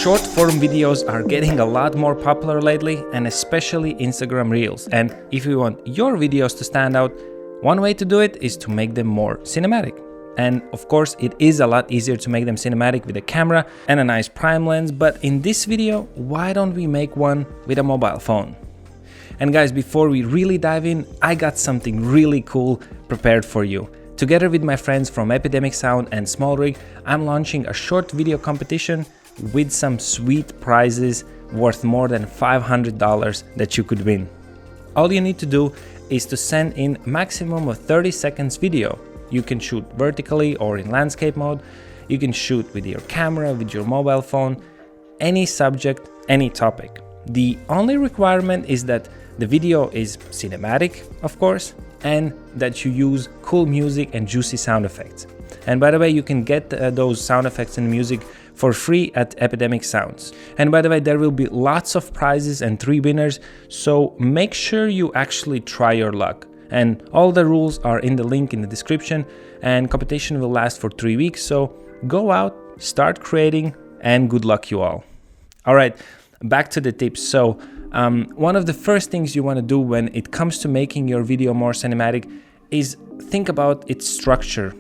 Short form videos are getting a lot more popular lately, and especially Instagram Reels. And if you want your videos to stand out, one way to do it is to make them more cinematic. And of course, it is a lot easier to make them cinematic with a camera and a nice prime lens, but in this video, why don't we make one with a mobile phone? And guys, before we really dive in, I got something really cool prepared for you. Together with my friends from Epidemic Sound and SmallRig, I'm launching a short video competition with some sweet prizes worth more than $500 that you could win. All you need to do is to send in maximum of 30 seconds video. You can shoot vertically or in landscape mode. You can shoot with your camera, with your mobile phone, any subject, any topic. The only requirement is that the video is cinematic, of course, and that you use cool music and juicy sound effects. And by the way, you can get those sound effects and music for free at Epidemic Sounds. And by the way, there will be lots of prizes and 3 winners, so make sure you actually try your luck. And all the rules are in the link in the description, and competition will last for 3 weeks, so go out, start creating, and good luck you all. All right, back to the tips. So one of the first things you want to do when it comes to making your video more cinematic is think about its structure,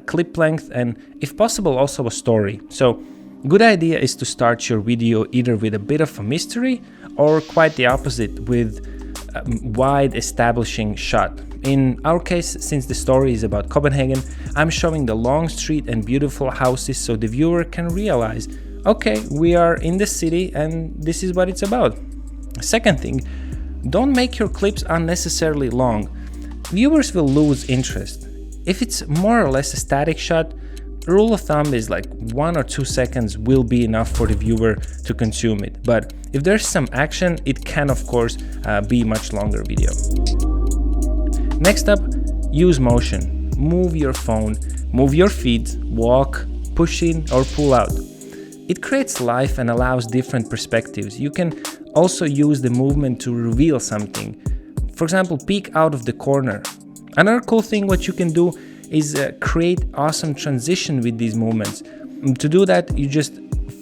clip length, and if possible also a story. So good idea is to start your video either with a bit of a mystery or quite the opposite, with a wide establishing shot. In our case, since the story is about Copenhagen, I'm showing the long street and beautiful houses so the viewer can realize, okay, we are in the city and this is what it's about. Second thing, don't make your clips unnecessarily long. Viewers will lose interest. If it's more or less a static shot, rule of thumb is like 1 or 2 seconds will be enough for the viewer to consume it. But if there's some action, it can of course be much longer video. Next up, use motion. Move your phone, move your feet, walk, push in or pull out. It creates life and allows different perspectives. You can also use the movement to reveal something. For example, peek out of the corner. Another cool thing what you can do is create awesome transition with these movements. To do that, you just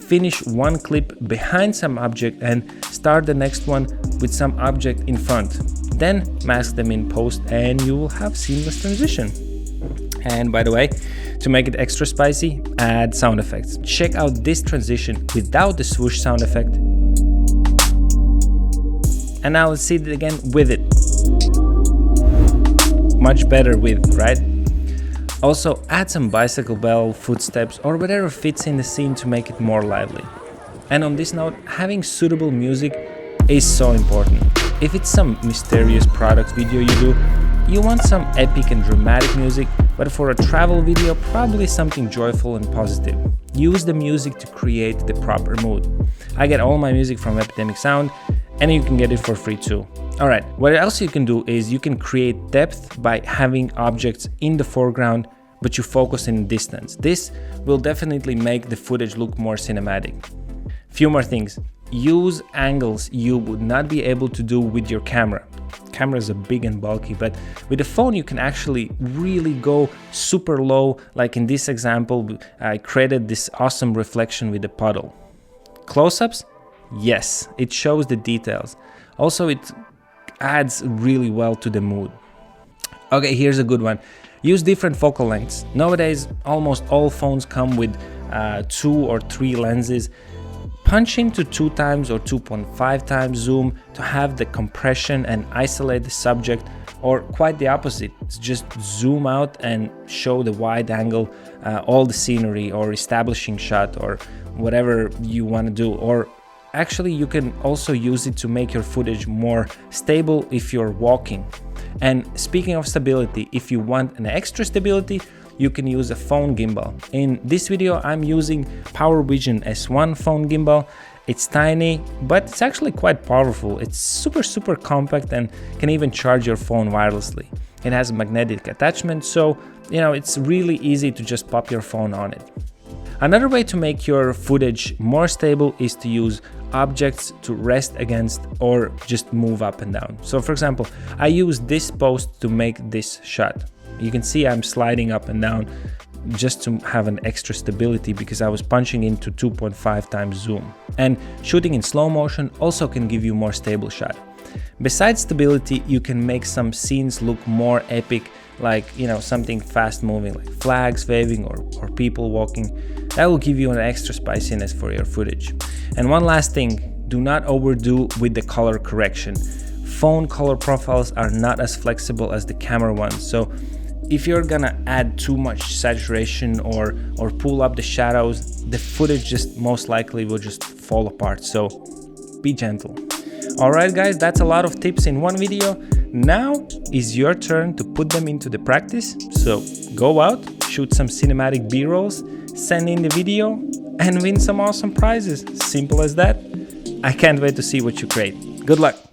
finish one clip behind some object and start the next one with some object in front. Then mask them in post and you will have seamless transition. And by the way, to make it extra spicy, add sound effects. Check out this transition without the swoosh sound effect. And now let's see it again with it. Much better with, right? Also, add some bicycle bell, footsteps, or whatever fits in the scene to make it more lively. And on this note, having suitable music is so important. If it's some mysterious product video you do, you want some epic and dramatic music, but for a travel video, probably something joyful and positive. Use the music to create the proper mood. I get all my music from Epidemic Sound, and you can get it for free too. Alright, what else you can do is you can create depth by having objects in the foreground, but you focus in distance. This will definitely make the footage look more cinematic. Few more things. Use angles you would not be able to do with your camera. Cameras are big and bulky, but with the phone you can actually really go super low, like in this example, I created this awesome reflection with the puddle. Close-ups? Yes, it shows the details. Also, it adds really well to the mood. Okay, here's a good one. Use different focal lengths. Nowadays, almost all phones come with 2 or 3 lenses. Punch into 2 times or 2.5 times zoom to have the compression and isolate the subject, or quite the opposite, just zoom out and show the wide angle, all the scenery or establishing shot or whatever you want to do. Or actually, you can also use it to make your footage more stable if you're walking. And speaking of stability, if you want an extra stability, you can use a phone gimbal. In this video, I'm using PowerVision S1 phone gimbal. It's tiny, but it's actually quite powerful. It's super compact and can even charge your phone wirelessly. It has a magnetic attachment, so it's really easy to just pop your phone on it. Another way to make your footage more stable is to use objects to rest against or just move up and down. So for example, I use this post to make this shot. You can see I'm sliding up and down just to have an extra stability because I was punching into 2.5 times zoom. And shooting in slow motion also can give you more stable shot. Besides stability, you can make some scenes look more epic, like, something fast moving, like flags waving or people walking. That will give you an extra spiciness for your footage. And one last thing, do not overdo with the color correction. Phone color profiles are not as flexible as the camera ones, so if you're gonna add too much saturation or pull up the shadows, the footage just most likely will just fall apart, so be gentle. Alright guys, that's a lot of tips in one video. Now is your turn to put them into the practice, so go out, shoot some cinematic B-rolls, send in the video, and win some awesome prizes. Simple as that. I can't wait to see what you create. Good luck!